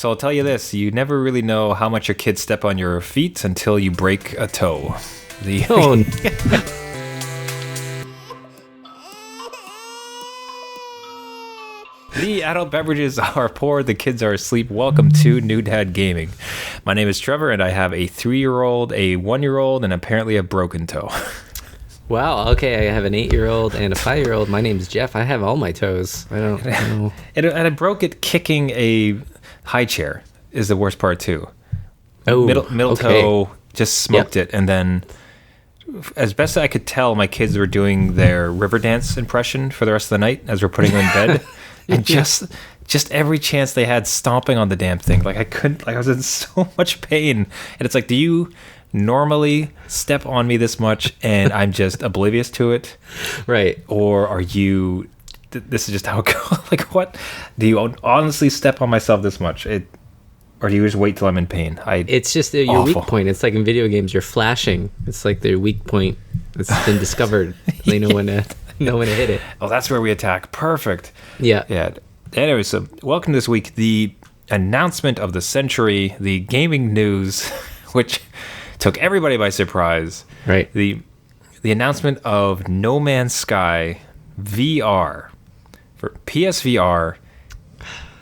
So I'll tell you this: you never really know how much your kids step on your feet until you break a toe. Oh, The adult beverages are poured, the kids are asleep. Welcome to New Dad Gaming. My name is Trevor, and I have a 3-year-old, a 1-year-old, and apparently a broken toe. wow. Okay, I have an 8-year-old and a 5-year-old. My name's Jeff. I have all my toes. I don't know. And I broke it kicking a high chair is the worst part too. Oh, Middle okay. toe just smoked it, and then as best I could tell, my kids were doing their river dance impression for the rest of the night as we're putting them in bed. And just every chance they had stomping on the damn thing. Like I was in so much pain. And it's like, do you normally step on me this much and I'm just oblivious to it? Right. Or are you, this is just how it goes? Like, what? Do you honestly step on myself this much? Or do you just wait till I'm in pain? It's just your Awful. weak point. It's like in video games, you're flashing. It's like their weak point. It's been discovered. They know when to hit it. Oh, that's where we attack. Perfect. Yeah. Yeah. Anyway, so welcome this week. The announcement of the century, the gaming news, which took everybody by surprise. Right. The announcement of No Man's Sky VR for PSVR.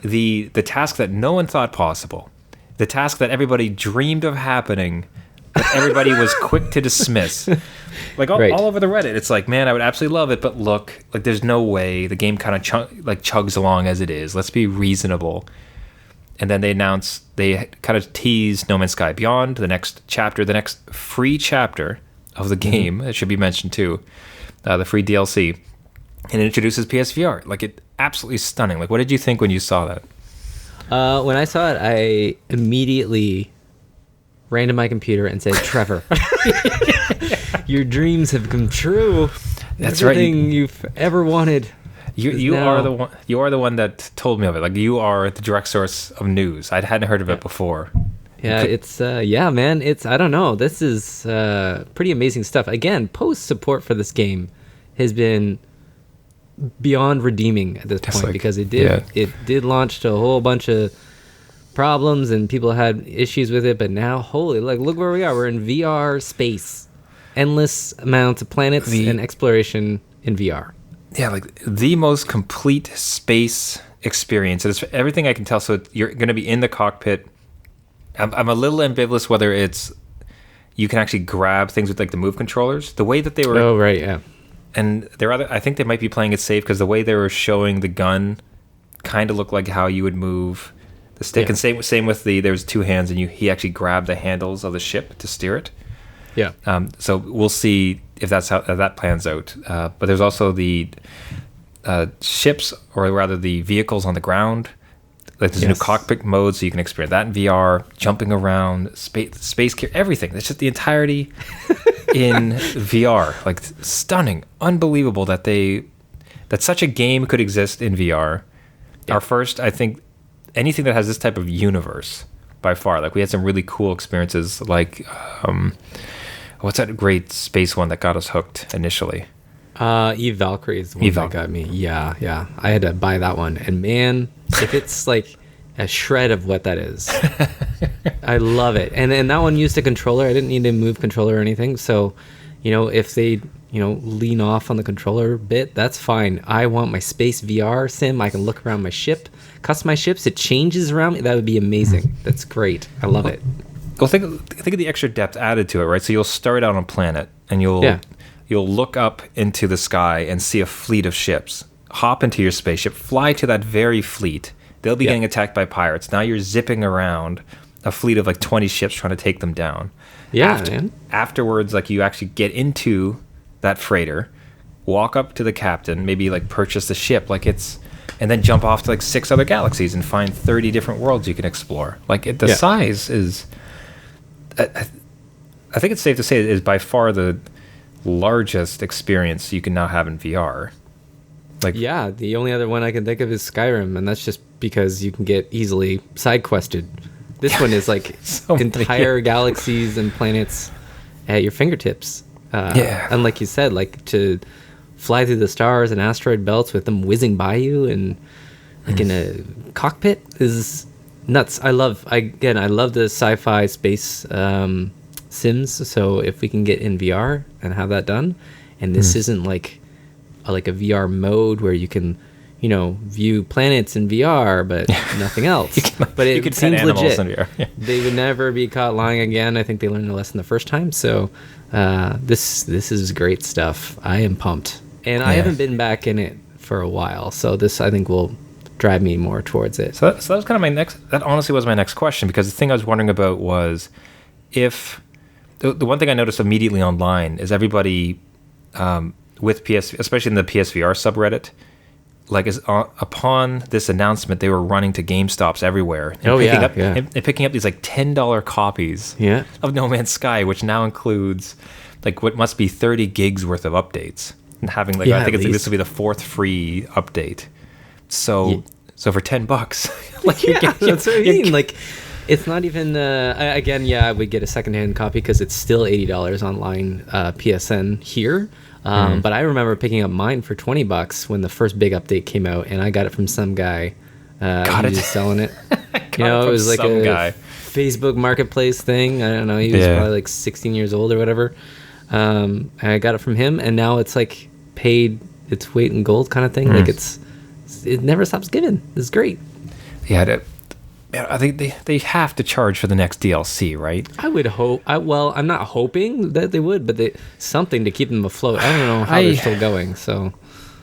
The task that no one thought possible. The task that everybody dreamed of happening, but everybody was quick to dismiss. Like all over the Reddit, it's like, man, I would absolutely love it, but look, like there's no way. The game kind of chugs along as it is. Let's be reasonable. And then they kind of tease No Man's Sky Beyond, the next chapter, the next free chapter of the game. It should be mentioned too, the free DLC, and it introduces PSVR. Like, it absolutely stunning. Like, what did you think when you saw that? When I saw it, I immediately ran to my computer and said, Trevor, your dreams have come true. That's right. Everything you've ever wanted. You are the one. You are the one that told me of it. Like, you are the direct source of news. I hadn't heard of it before. Yeah, it's man. I don't know. This is pretty amazing stuff. Again, post support for this game has been beyond redeeming at this point, because it did launch to a whole bunch of problems and people had issues with it, but now look where we are. We're in VR space, endless amounts of planets and exploration in VR. Yeah, like the most complete space experience. It's everything I can tell. So you're going to be in the cockpit. I'm a little ambivalent whether it's you can actually grab things with like the move controllers. The way that they were. Oh right, yeah. And I think they might be playing it safe because the way they were showing the gun kind of looked like how you would move the stick. Yeah. And same with there's two hands, and he actually grabbed the handles of the ship to steer it. Yeah. So we'll see if that's how that plans out. But there's also the ships, or rather the vehicles on the ground. Like there's a new cockpit mode, so you can experience that in VR, jumping around, space gear, everything. It's just the entirety in VR. Like, stunning, unbelievable that such a game could exist in VR. Yeah. Our first, I think, anything that has this type of universe by far. Like, we had some really cool experiences, like what's that great space one that got us hooked initially? Eve Valkyrie is the one that got me. Yeah. I had to buy that one. And man, if it's like a shred of what that is, I love it. And that one used a controller. I didn't need a move controller or anything. So, if they, lean off on the controller bit, that's fine. I want my space VR sim. I can look around my ship, customize ships. It changes around me. That would be amazing. That's great. I love it. Well, think of the extra depth added to it, right? So you'll start out on a planet, and you'll look up into the sky and see a fleet of ships. Hop into your spaceship, fly to that very fleet. They'll be getting attacked by pirates. Now you're zipping around a fleet of like 20 ships trying to take them down. Yeah, man. Afterwards, like, you actually get into that freighter, walk up to the captain, maybe like purchase the ship, and then jump off to like 6 other galaxies and find 30 different worlds you can explore. Like, the size is, I think it's safe to say, it is by far the largest experience you can now have in VR. Like, yeah, the only other one I can think of is Skyrim, and that's just because you can get easily side quested. This one is like entire galaxies and planets at your fingertips. And like you said, like, to fly through the stars and asteroid belts with them whizzing by you and like in a cockpit is nuts. I love the sci-fi space sims. So if we can get in VR and have that done, and this isn't like a VR mode where you can, view planets in VR, but nothing else. But it seems legit. Yeah. They would never be caught lying again. I think they learned the lesson the first time. So this is great stuff. I am pumped, and I haven't been back in it for a while. So this, I think, will drive me more towards it. So that was kind of that honestly was my next question, because the thing I was wondering about was if the one thing I noticed immediately online is everybody with PS, especially in the PSVR subreddit, like upon this announcement, they were running to GameStops everywhere and picking up these like $10 copies of No Man's Sky, which now includes like what must be 30 gigs worth of updates, and having I think this will be the 4th free update. So for $10, that's what I mean. Like, it's not even I would get a secondhand copy because it's still $80 online PSN here. But I remember picking up mine for $20 when the first big update came out, and I got it from some guy who was selling it. It was like a guy. Facebook Marketplace thing. I don't know. He was probably like 16 years old or whatever. And I got it from him, and now it's like paid its weight in gold kind of thing. Like it never stops giving. It's great. Yeah, I think they have to charge for the next DLC, right? I would hope. I'm not hoping that they would, but something to keep them afloat. I don't know how they're still going. So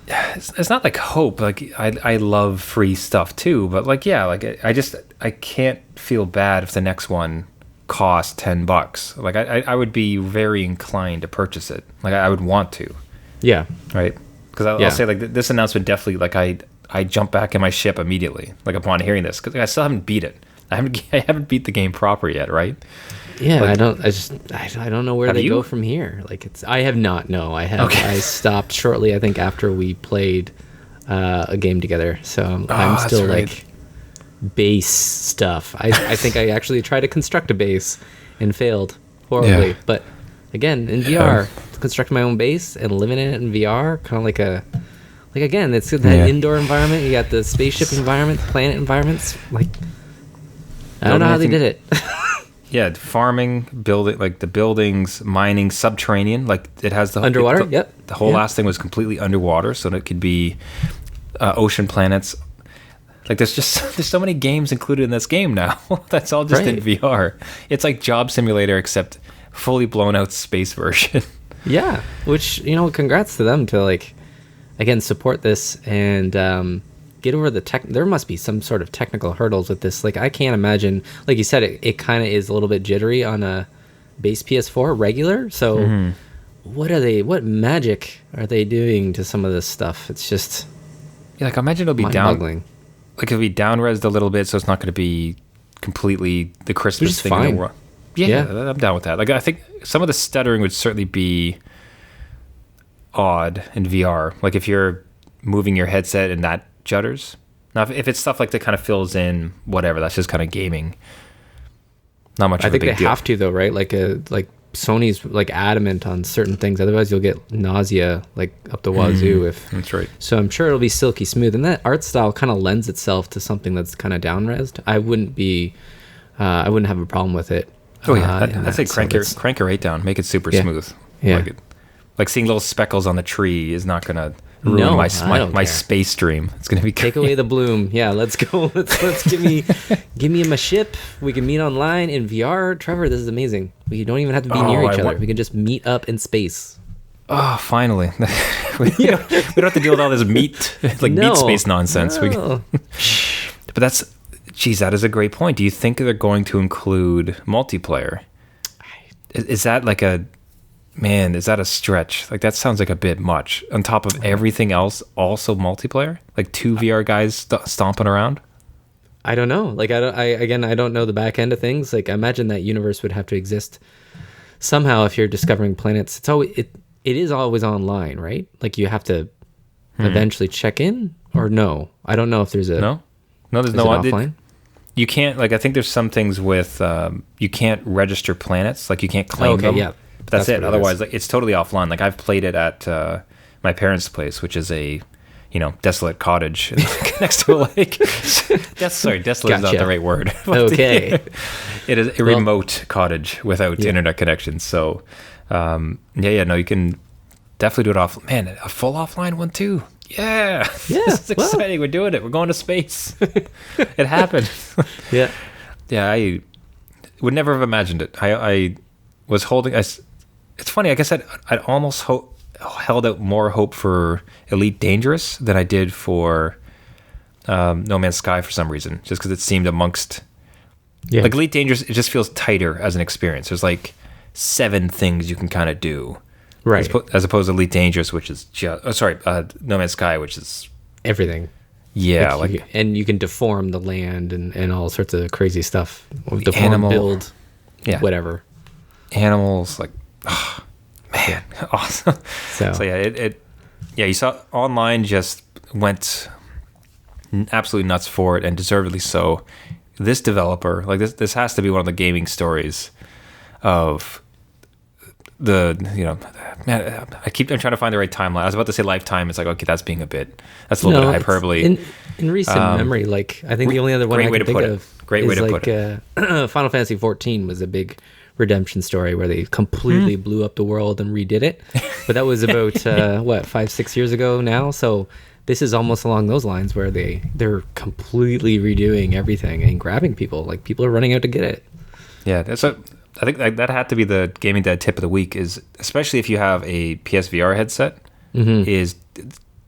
it's not like hope. Like I love free stuff too, but I can't feel bad if the next one costs $10. Like I would be very inclined to purchase it. Like I would want to. Yeah. Right. Because I'll say like this announcement definitely like I jump back in my ship immediately, like upon hearing this, because I still haven't beat it. I haven't beat the game proper yet, right? Yeah, like, I don't know where they go from here. Like I have not. No, I have. Okay. I stopped shortly, I think, after we played a game together. So I'm still like base stuff. I think I actually tried to construct a base and failed horribly. Yeah. But again, in VR, constructing my own base and living in it in VR, kind of like again, it's that indoor environment. You got the spaceship environment, planet environments. Like, I don't know how they did it. Yeah, farming, building, like the buildings, mining, subterranean. Like it has the underwater. The whole last thing was completely underwater, so that it could be ocean planets. Like there's so many games included in this game now. That's all just in VR. It's like Job Simulator, except fully blown out space version. Yeah, which congrats to them to again support this and get over the tech. There must be some sort of technical hurdles with this. Like I can't imagine, like you said, it kind of is a little bit jittery on a base PS4 regular. So what magic are they doing to some of this stuff? It's just like I imagine it'll be down, like it'll be down-resed a little bit, so it's not going to be completely the crispest thing in the world. Yeah, I'm down with that. Like I think some of the stuttering would certainly be odd in VR. Like if you're moving your headset and that judders. Now if it's stuff like that kind of fills in whatever, that's just kind of gaming. Not much of a big deal. I think they have to though, right? Like Sony's like adamant on certain things, otherwise you'll get nausea like up the wazoo. That's right. So I'm sure it'll be silky smooth, and that art style kind of lends itself to something that's kind of down-resed. I wouldn't have a problem with it. I'd say crank your rate down, make it super smooth. Yeah. Like seeing little speckles on the tree is not gonna ruin my space dream. It's gonna be great. Take away the bloom. Yeah, let's go. Let's give me my ship. We can meet online in VR. Trevor, this is amazing. We don't even have to be near each other. We can just meet up in space. Oh, finally. we don't have to deal with all this meat space nonsense. No. But that is a great point. Do you think they're going to include multiplayer? Is that is that a stretch? Like that sounds like a bit much. On top of everything else, also multiplayer? Like 2 VR guys stomping around? I don't know. Like I don't know the back end of things. Like I imagine that universe would have to exist somehow if you're discovering planets. It is always online, right? Like you have to eventually check in, or no? I don't know if there's a No, there's no offline. You can't, like, I think there's some things with you can't register planets, like you can't claim them. Yeah. But that's it. Otherwise, like, it's totally offline. Like I've played it at my parents' place, which is a desolate cottage next to a lake. Desolate is not Gotcha. the right word. Okay. It is a remote cottage without internet connection. So, no, you can definitely do it off. Man, a full offline one too. Yeah. Yeah, This is well. exciting. We're doing it. We're going to space. It happened. Yeah. Yeah, I would never have imagined it. I was holding. It's funny. I guess I'd almost held out more hope for Elite Dangerous than I did for No Man's Sky for some reason. Just because it seemed amongst like Elite Dangerous, it just feels tighter as an experience. There's like 7 things you can kind of do, Right. As opposed to Elite Dangerous, which is just No Man's Sky, which is Everything. yeah, And you can deform the land and all sorts of crazy stuff. Deform, animal- build, yeah, whatever. animals like. Oh, man, awesome. So, You saw online just went absolutely nuts for it, and deservedly so. This developer, like this has to be one of the gaming stories of man. I'm trying to find the right timeline. I was about to say lifetime. It's like, okay, that's being that's a little bit of hyperbole. In recent memory, like I think the only other one I can think of Final Fantasy 14 was a big redemption story where they completely blew up the world and redid it. But that was about 5-6 years ago now. So this is almost along those lines where they're completely redoing everything and grabbing people. Like people are running out to get it. Yeah, so I think that had to be the Gaming Dad tip of the week. Is especially if you have a PSVR headset, is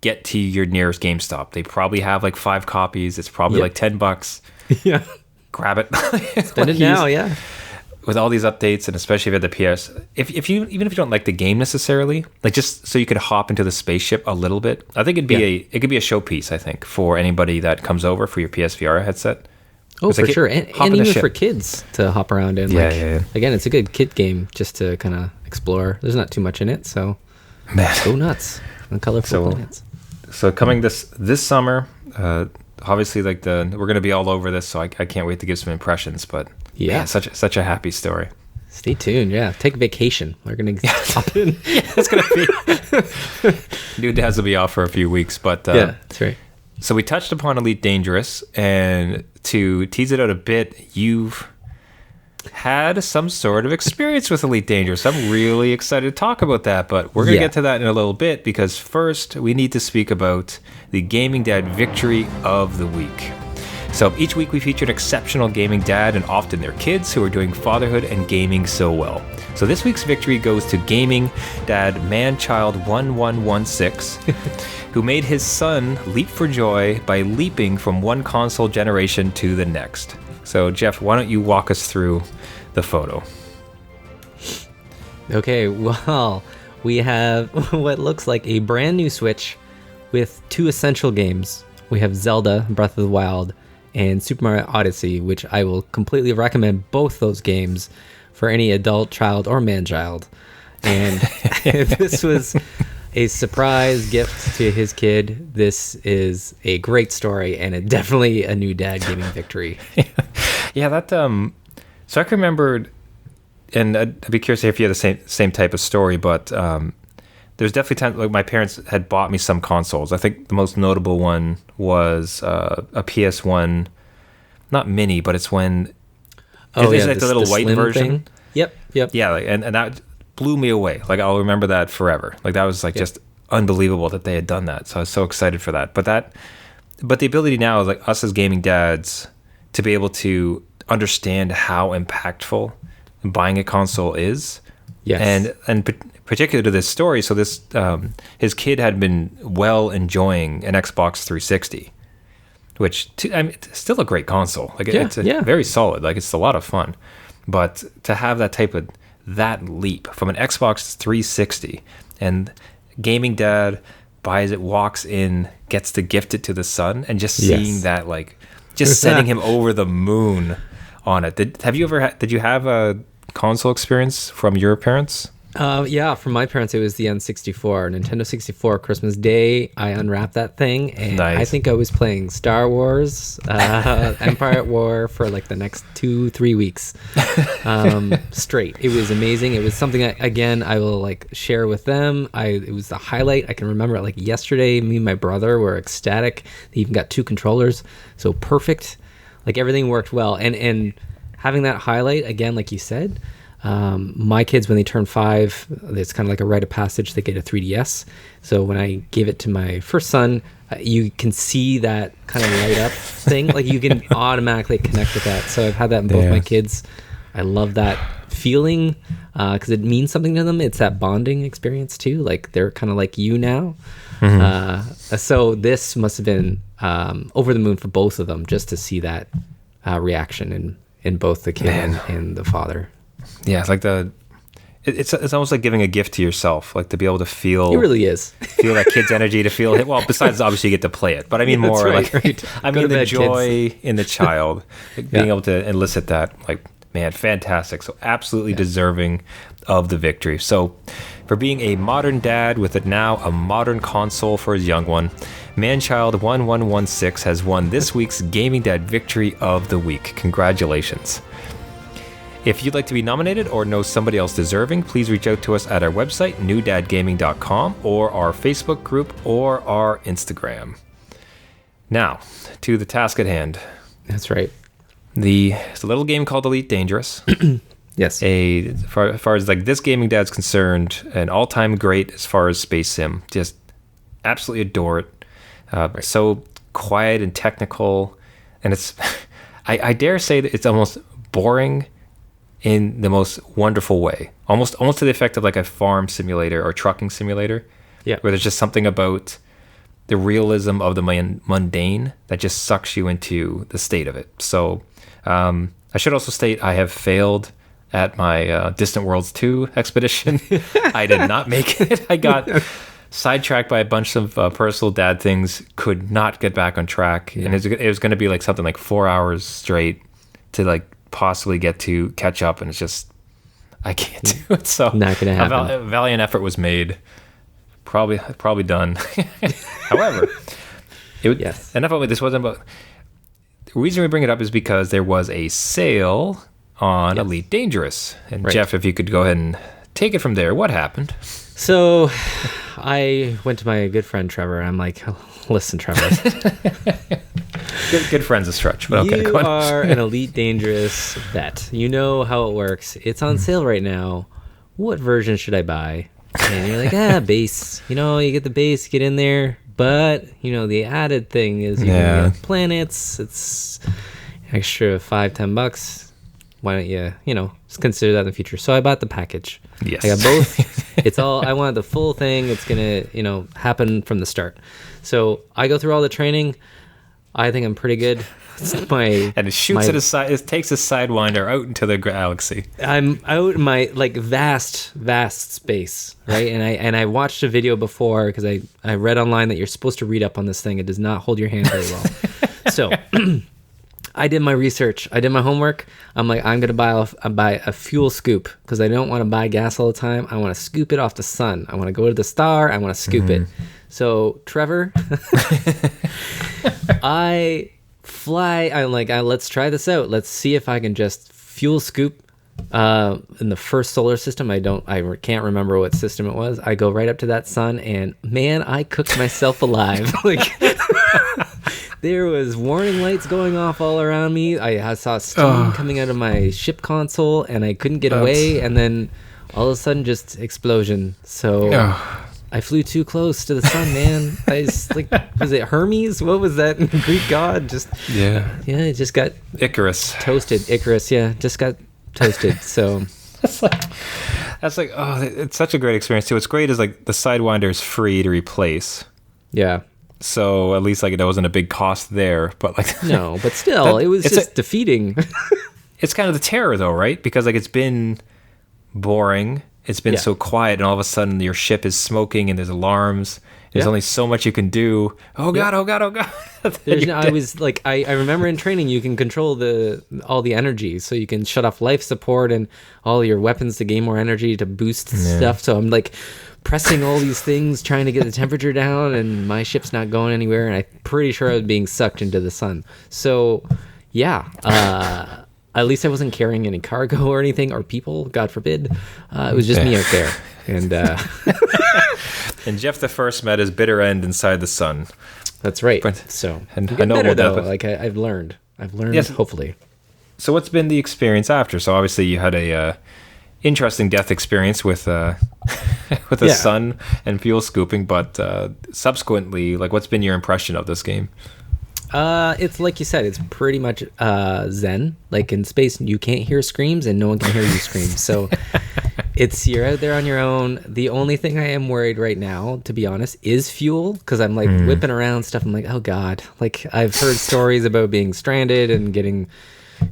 get to your nearest GameStop. They probably have like 5 copies. It's probably like $10. Yeah, Grab it. spend it now. Yeah. With all these updates, and especially if you have the PS, even if you don't like the game necessarily, like just so you could hop into the spaceship a little bit, I think it could be a showpiece. I think for anybody that comes over for your PSVR headset. Oh, It's for like sure, and hop in the even ship. for kids to hop around in. Yeah. Again, it's a good kid game just to kind of explore. There's not too much in it, so Man. go nuts on colorful planets. So coming this summer, obviously like we're gonna be all over this, so I can't wait to give some impressions. But Yeah. man, such a happy story. Stay tuned. Yeah, take vacation. We're gonna hop in. It's gonna be New Dads will be off for a few weeks, but Yeah, that's right. So we touched upon Elite Dangerous, and to tease it out a bit, you've had some sort of experience with Elite Dangerous. I'm really excited to talk about that, but we're going to get to that in a little bit, because first we need to speak about the Gaming Dad Victory of the Week. So each week we feature an exceptional gaming dad, and often their kids, who are doing fatherhood and gaming so well. So this week's victory goes to Gaming Dad Manchild1116, who made his son leap for joy by leaping from one console generation to the next. So Jeff, why don't you walk us through the photo? Okay, well, we have what looks like a brand new Switch with 2 essential games. We have Zelda Breath of the Wild and Super Mario Odyssey, which I will completely recommend both those games for any adult, child, or man-child. And if this was a surprise gift to his kid, this is a great story and definitely a new dad gaming victory. Yeah, that so I can remember, and I'd be curious if you had the same type of story, but there's definitely times like my parents had bought me some consoles. I think the most notable one was a PS1, not mini, but it's when it's like the little white version. Thing. Yep. Yeah, like, and that blew me away. Like I'll remember that forever. Like that was like just unbelievable that they had done that. So I was so excited for that. But the ability now is like us as gaming dads to be able to understand how impactful buying a console is. Yes. And particular to this story, so this his kid had been enjoying an Xbox 360, which it's still a great console. Like it's very solid. Like it's a lot of fun. But to have that leap from an Xbox 360, and gaming dad buys it, walks in, gets to gift it to the son, and just seeing that, like, just sending him over the moon on it. Did you have a console experience from your parents? Yeah, for my parents, it was the N64, Nintendo 64, Christmas Day. I unwrapped that thing, and Nice. I think I was playing Star Wars, Empire at War for like the next 2-3 weeks straight. It was amazing. It was something again I will like share with them. It was the highlight. I can remember it like yesterday. Me and my brother were ecstatic. They even got 2 controllers, so perfect. Like everything worked well, and having that highlight again, like you said. My kids, when they turn 5, it's kind of like a rite of passage. They get a 3DS. So when I gave it to my first son, you can see that kind of light up thing. Like you can automatically connect with that. So I've had that in both my kids. I love that feeling because it means something to them. It's that bonding experience too. Like they're kind of like you now. So this must have been over the moon for both of them just to see that reaction in both the kid and the father. Yeah, it's like it's almost like giving a gift to yourself, like to be able to feel. It really is. Feel that kid's energy, to feel it. Well, besides obviously you get to play it, but I mean more right, like right. I Go mean to the bed, joy kids. in the child, like being able to elicit that. Like, man, fantastic! So absolutely deserving of the victory. So for being a modern dad with now a modern console for his young one, Manchild1116 has won this week's Gaming Dad Victory of the Week. Congratulations. If you'd like to be nominated or know somebody else deserving, please reach out to us at our website, newdadgaming.com, or our Facebook group, or our Instagram. Now, to the task at hand. That's right. It's a little game called Elite Dangerous. Yes. As far as like this gaming dad's concerned, an all-time great as far as space sim. Just absolutely adore it. So quiet and technical, and it's I dare say that it's almost boring in the most wonderful way, almost to the effect of like a farm simulator or trucking simulator, where there's just something about the realism of the mundane that just sucks you into the state of it. So I should also state I have failed at my Distant Worlds 2 expedition. I did not make it. I got sidetracked by a bunch of personal dad things, could not get back on track, and it was going to be like something like 4 hours straight to like possibly catch up, and it's just I can't do it. So not gonna happen. A valiant effort was made. Probably done. However, enough about this. Wasn't about. The reason we bring it up is because there was a sale on Elite Dangerous, and Jeff, if you could go ahead and take it from there. What happened? So I went to my good friend Trevor. I'm like, listen, Trevor. Good friend's a stretch, but okay. You are an Elite Dangerous vet. You know how it works. It's on sale right now. What version should I buy? And you're like, base. You know, you get the base, get in there. But, you know, the added thing is you can get planets. It's extra $5-10. Why don't you, just consider that in the future. So I bought the package. Yes. I got both. I wanted the full thing. It's going to, happen from the start. So I go through all the training. I think I'm pretty good. And it shoots at his side. It takes his Sidewinder out into the galaxy. I'm out in my vast space, right? And I watched a video before because I read online that you're supposed to read up on this thing. It does not hold your hand very well. So I did my research. I did my homework. I'm like, I'm gonna buy a fuel scoop because I don't want to buy gas all the time. I want to scoop it off the sun. I want to go to the star. I want to scoop it. So Trevor, I'm like, let's try this out. Let's see if I can just fuel scoop in the first solar system. I can't remember what system it was. I go right up to that sun, and man, I cooked myself alive. There was warning lights going off all around me. I saw steam coming out of my ship console, and I couldn't get away. And then all of a sudden, just explosion. So I flew too close to the sun, man. I just was it Hermes? What was that Greek god? It just got Icarus toasted. Icarus, just got toasted. So that's like it's such a great experience too. What's great is like the Sidewinder is free to replace. Yeah. So at least there wasn't a big cost there, but no, but still, it was just defeating. It's kind of the terror though, right? Because it's been boring. It's been so quiet, and all of a sudden your ship is smoking, and there's alarms. There's only so much you can do. Oh god, oh god, oh god. I was like, I remember in training you can control all the energy, so you can shut off life support and all your weapons to gain more energy to boost stuff. So I'm like pressing all these things, trying to get the temperature down, and my ship's not going anywhere. And I'm pretty sure I was being sucked into the sun. So yeah, at least I wasn't carrying any cargo or anything, or people, God forbid. It was just me out there. And and Jeff the First met his bitter end inside the sun. That's right. So and I know better, though. Like I've learned. Yes. Hopefully. So what's been the experience after? So obviously you had a interesting death experience with with the sun and fuel scooping, but subsequently, like, what's been your impression of this game? It's like you said, it's pretty much Zen. Like in space, you can't hear screams and no one can hear you scream. So you're out there on your own. The only thing I am worried right now, to be honest, is fuel, because I'm like whipping around stuff. I'm like, oh god, like I've heard stories about being stranded and getting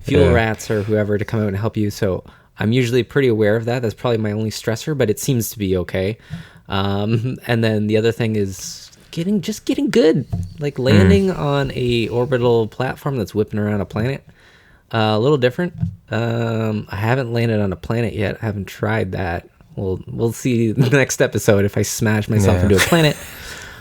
fuel rats or whoever to come out and help you. So I'm usually pretty aware of that. That's probably my only stressor, but it seems to be okay. And then the other thing is getting good, like landing on a orbital platform that's whipping around a planet. A little different. I haven't landed on a planet yet. I haven't tried that. We'll see the next episode if I smash myself into a planet.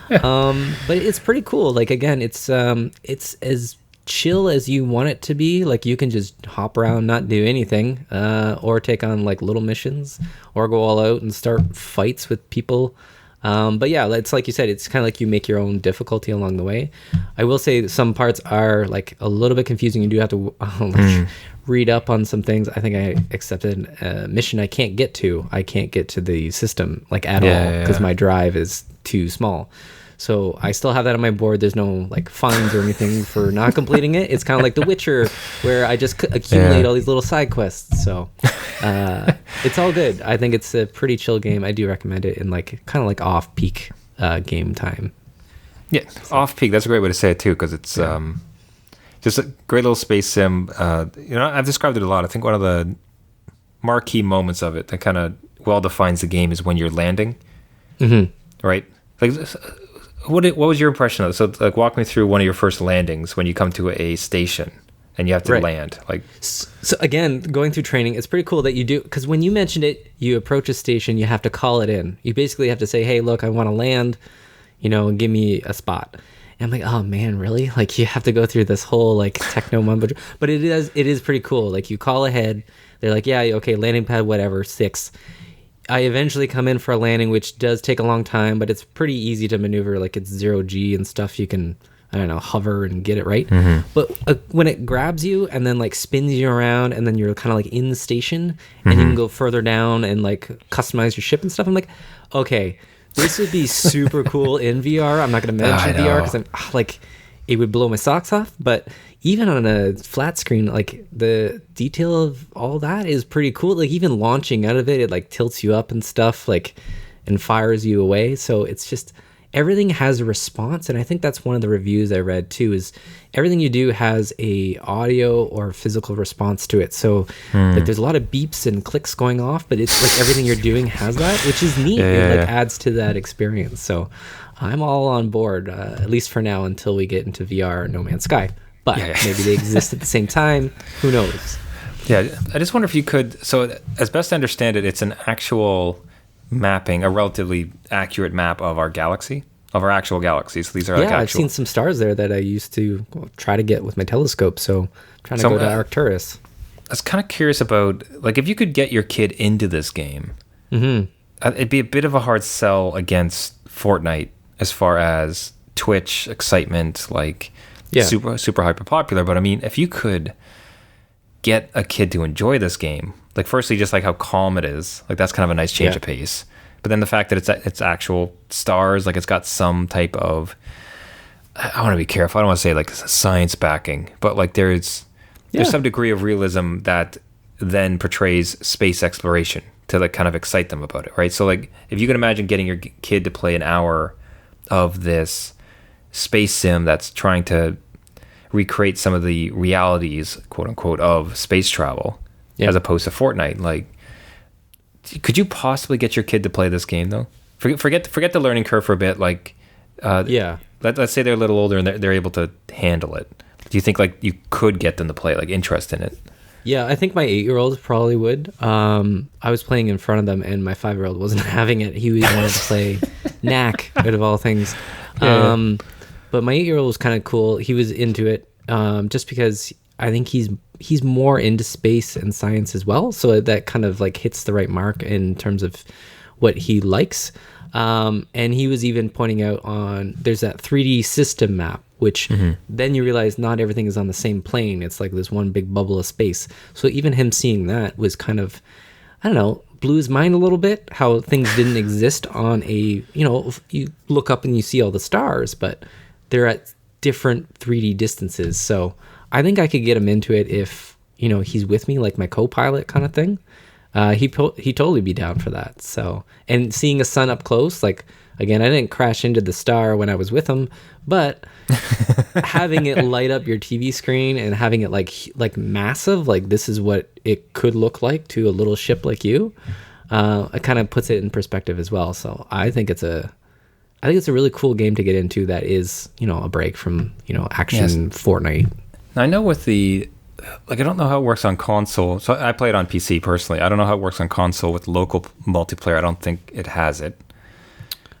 But it's pretty cool. Like again, it's as chill as you want it to be. Like you can just hop around, not do anything, or take on like little missions, or go all out and start fights with people. But yeah, it's like you said, it's kind of like you make your own difficulty along the way. I will say some parts are like a little bit confusing. You do have to read up on some things. I think I accepted a mission I can't get to. I can't get to the system like at all because my drive is too small. So I still have that on my board. There's no like fines or anything for not completing it. It's kind of like The Witcher, where I just accumulate all these little side quests. So it's all good. I think it's a pretty chill game. I do recommend it in like kind of like off-peak game time. Yeah, so. Off-peak. That's a great way to say it too, because it's just a great little space sim. I've described it a lot. I think one of the marquee moments of it that kind of well defines the game is when you're landing. Mm-hmm. Right? Like. What was your impression of it? So, like, walk me through one of your first landings when you come to a station and you have to land. Like, so again, going through training, it's pretty cool that you do, because when you mentioned it, you approach a station, you have to call it in. You basically have to say, "Hey, look, I want to land, and give me a spot." And I'm like, "Oh man, really?" Like, you have to go through this whole like techno mumbo, but it is pretty cool. Like, you call ahead, they're like, "Yeah, okay, landing pad, whatever, 6." I eventually come in for a landing, which does take a long time, but it's pretty easy to maneuver. Like it's 0G and stuff. You can, I don't know, hover and get it right. Mm-hmm. But when it grabs you and then like spins you around and then you're kind of like in the station and you can go further down and like customize your ship and stuff. I'm like, okay, this would be super cool in VR. I'm not going to mention VR because I'm like, it would blow my socks off. But even on a flat screen, like the detail of all that is pretty cool. Like even launching out of it, it like tilts you up and stuff, like, and fires you away. So it's just, everything has a response. And I think that's one of the reviews I read too, is everything you do has a audio or physical response to it. So like there's a lot of beeps and clicks going off, but it's like everything you're doing has that, which is neat. It like adds to that experience. So I'm all on board, at least for now, until we get into VR No Man's Sky. But maybe they exist at the same time. Who knows? Yeah, I just wonder if you could... So as best I understand it, it's an actual mapping, a relatively accurate map of our galaxy, of our actual galaxy. So these are like actual... I've seen some stars there that I used to try to get with my telescope. So I'm trying to go to Arcturus. I was kind of curious about, like, if you could get your kid into this game, it'd be a bit of a hard sell against Fortnite as far as Twitch excitement, like... super hyper popular. But I mean, if you could get a kid to enjoy this game, like firstly just like how calm it is, like that's kind of a nice change of pace, but then the fact that it's actual stars, like it's got some type of, I want to be careful, I don't want to say like science backing, but like there's some degree of realism that then portrays space exploration to like kind of excite them about it, right? So like if you can imagine getting your kid to play an hour of this space sim that's trying to recreate some of the realities, quote unquote, of space travel, as opposed to Fortnite. Like, could you possibly get your kid to play this game though? Forget the learning curve for a bit. Like, Yeah. Let's say they're a little older and they're able to handle it. Do you think like you could get them to play, like interest in it? Yeah, I think my 8-year-old probably would. I was playing in front of them, and my 5-year-old wasn't having it. He wanted to play Knack, out of all things. Yeah. But my 8-year-old was kind of cool. He was into it, just because I think he's more into space and science as well. So that kind of like hits the right mark in terms of what he likes. And he was even pointing out there's that 3D system map, which then you realize not everything is on the same plane. It's like this one big bubble of space. So even him seeing that was kind of, I don't know, blew his mind a little bit, how things didn't exist on you look up and you see all the stars, but they're at different 3D distances. So I think I could get him into it if, he's with me, like my co-pilot kind of thing. He totally be down for that. So, and seeing a sun up close, like, again, I didn't crash into the star when I was with him, but having it light up your TV screen and having it like massive, like this is what it could look like to a little ship like you, it kind of puts it in perspective as well. So I think it's a really cool game to get into that is, a break from, action Fortnite. I know with I don't know how it works on console. So I play it on PC personally. I don't know how it works on console with local multiplayer. I don't think it has it.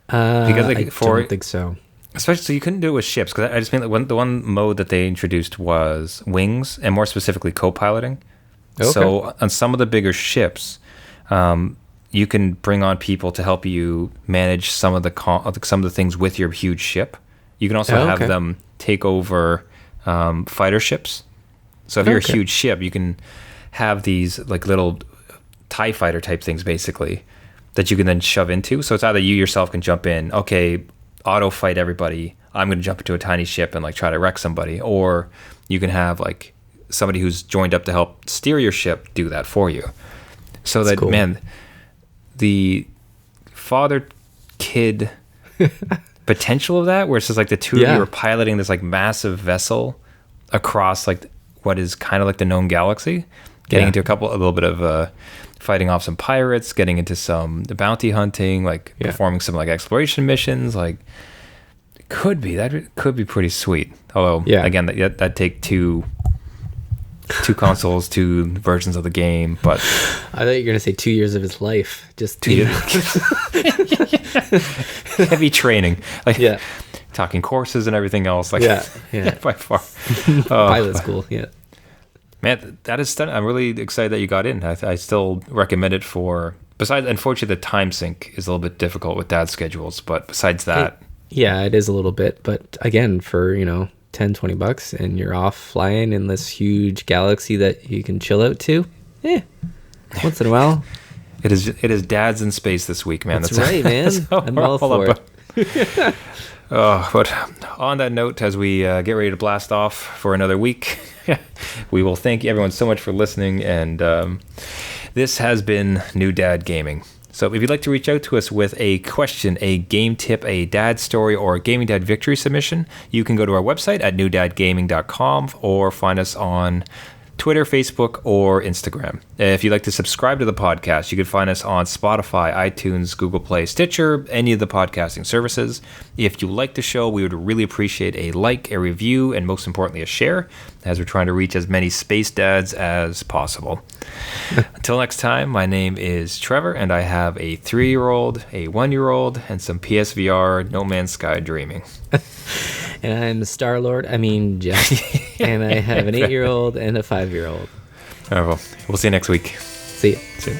Because I don't think so. Especially, so you couldn't do it with ships. Because I just mean that the one mode that they introduced was wings, and more specifically co-piloting. Okay. So on some of the bigger ships, you can bring on people to help you manage some of the things with your huge ship. You can also have them take over fighter ships. So if you're a huge ship, you can have these like little TIE fighter type things basically that you can then shove into. So it's either you yourself can jump in, auto fight everybody. I'm going to jump into a tiny ship and like try to wreck somebody. Or you can have like somebody who's joined up to help steer your ship do that for you. So that's cool. Man, the father-kid potential of that, where it's just like the two of you are piloting this like massive vessel across like what is kind of like the known galaxy, getting into a little bit of fighting off some pirates, getting into some bounty hunting, like performing some like exploration missions. Like it could be pretty sweet. Although again, that take two consoles, two versions of the game. But I thought you were gonna say 2 years of his life, just 2 years. Heavy training, like talking courses and everything else. Like by far, pilot school. Yeah. Man, that is stunning. I'm really excited that you got in. I still recommend it besides, unfortunately, the time sync is a little bit difficult with dad's schedules, but besides that. It is a little bit, but again, for, $10-20 and you're off flying in this huge galaxy that you can chill out to. Once in a while. It is dads in space this week, man. That's right, man. I'm all for it. But on that note, as we get ready to blast off for another week, we will thank everyone so much for listening. And this has been New Dad Gaming. So if you'd like to reach out to us with a question, a game tip, a dad story, or a Gaming Dad Victory submission, you can go to our website at newdadgaming.com or find us on Twitter, Facebook, or Instagram. If you'd like to subscribe to the podcast, you can find us on Spotify, iTunes, Google Play, Stitcher, any of the podcasting services. If you like the show, we would really appreciate a like, a review, and most importantly, a share, as we're trying to reach as many space dads as possible. Until next time, my name is Trevor, and I have a 3-year-old, a 1-year-old, and some PSVR No Man's Sky dreaming. And I'm Star-Lord, Jeff. And I have an 8-year-old and a 5-year-old. All right, well, we'll see you next week. See ya.